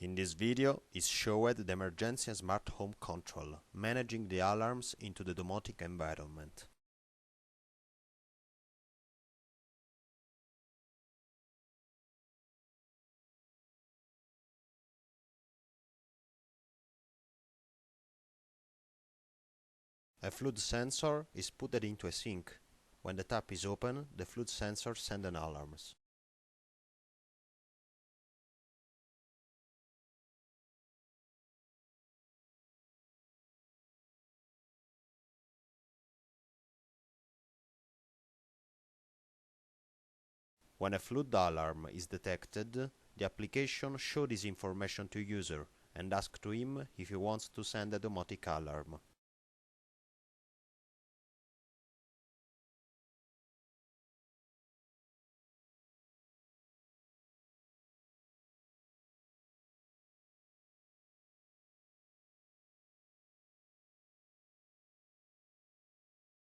In this video is showed the emergency smart home control, managing the alarms into the domotic environment. A flood sensor is put into a sink. When the tap is open, the flood sensor sends an alarm. When a flood alarm is detected, the application shows this information to user and asks to him if he wants to send a domotic alarm.